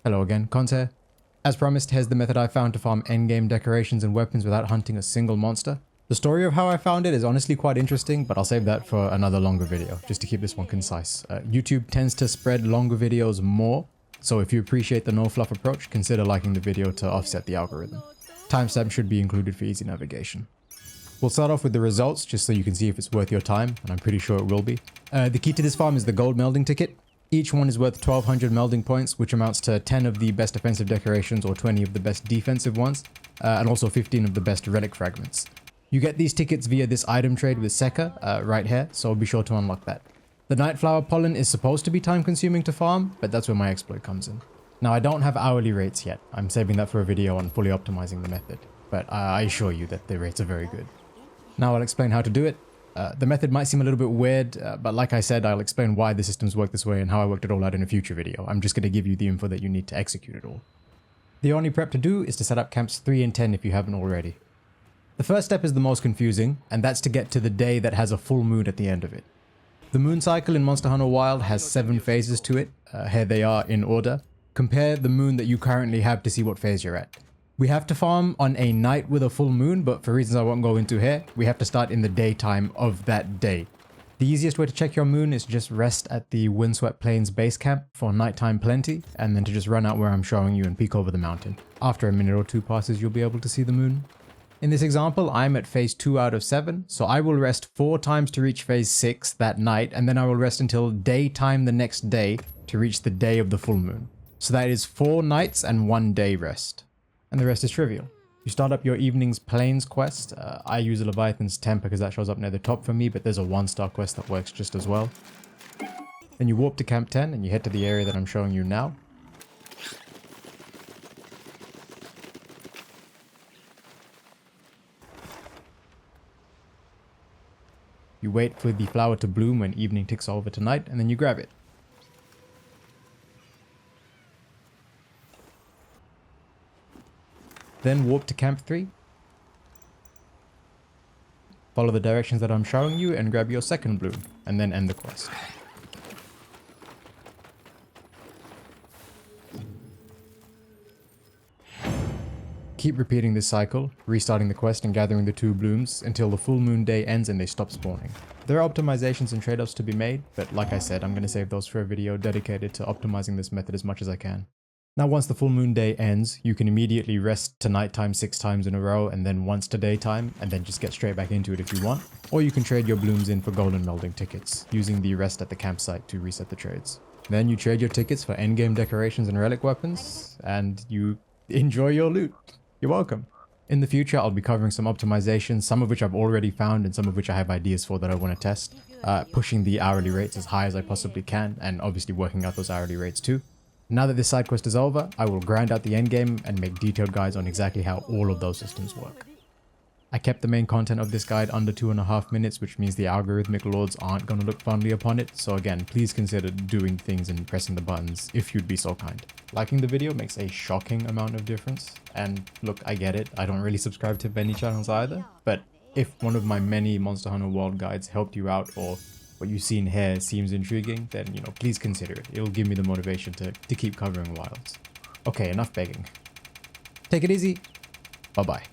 Hello again, Conte. As promised, here's the method I found to farm endgame decorations and weapons without hunting a single monster. The story of how I found it is honestly quite interesting, but I'll save that for another longer video, just to keep this one concise. YouTube tends to spread longer videos more, so if you appreciate the no fluff approach, consider liking the video to offset the algorithm. Timestamp should be included for easy navigation. We'll start off with the results, just so you can see if it's worth your time, and I'm pretty sure it will be. The key to this farm is the gold melding ticket. Each one is worth 1200 melding points, which amounts to 10 of the best offensive decorations or 20 of the best defensive ones, and also 15 of the best relic fragments. You get these tickets via this item trade with Sekka right here, so be sure to unlock that. The nightflower pollen is supposed to be time consuming to farm, but that's where my exploit comes in. Now I don't have hourly rates yet, I'm saving that for a video on fully optimizing the method, but I assure you that the rates are very good. Now I'll explain how to do it. The method might seem a little bit weird, but like I said, I'll explain why the systems work this way and how I worked it all out in a future video. I'm just going to give you the info that you need to execute it all. The only prep to do is to set up camps 3 and 10 if you haven't already. The first step is the most confusing, and that's to get to the day that has a full moon at the end of it. The moon cycle in Monster Hunter Wild has 7 phases to it. Here they are in order. Compare the moon that you currently have to see what phase you're at. We have to farm on a night with a full moon, but for reasons I won't go into here, we have to start in the daytime of that day. The easiest way to check your moon is just rest at the Windswept Plains base camp for nighttime plenty, and then to just run out where I'm showing you and peek over the mountain. After a minute or 2 passes, you'll be able to see the moon. In this example, I'm at phase 2 out of 7, so I will rest 4 times to reach phase 6 that night, and then I will rest until daytime the next day to reach the day of the full moon. So that is 4 nights and 1 day rest. And the rest is trivial. You start up your evening's Plains quest. I use a Leviathan's Temper because that shows up near the top for me, but there's a 1-star quest that works just as well. Then you warp to Camp 10 and you head to the area that I'm showing you now. You wait for the flower to bloom when evening ticks over to night, and then you grab it. Then warp to Camp 3. Follow the directions that I'm showing you and grab your second bloom, and then end the quest. Keep repeating this cycle, restarting the quest and gathering the 2 blooms until the full moon day ends and they stop spawning. There are optimizations and trade-offs to be made, but like I said, I'm going to save those for a video dedicated to optimizing this method as much as I can. Now once the full moon day ends, you can immediately rest to nighttime 6 times in a row and then once to daytime, and then just get straight back into it if you want. Or you can trade your blooms in for golden melding tickets, using the rest at the campsite to reset the trades. Then you trade your tickets for endgame decorations and relic weapons, and you enjoy your loot. You're welcome. In the future, I'll be covering some optimizations, some of which I've already found and some of which I have ideas for that I want to test. Pushing the hourly rates as high as I possibly can, and obviously working out those hourly rates too. Now that this side quest is over, I will grind out the endgame and make detailed guides on exactly how all of those systems work. I kept the main content of this guide under 2.5 minutes, which means the algorithmic lords aren't going to look fondly upon it, so again, please consider doing things and pressing the buttons if you'd be so kind. Liking the video makes a shocking amount of difference, and look, I get it, I don't really subscribe to many channels either, but if one of my many Monster Hunter World guides helped you out, or what you've seen here seems intriguing, then, please consider it. It'll give me the motivation to keep covering wilds. Okay, enough begging. Take it easy. Bye-bye.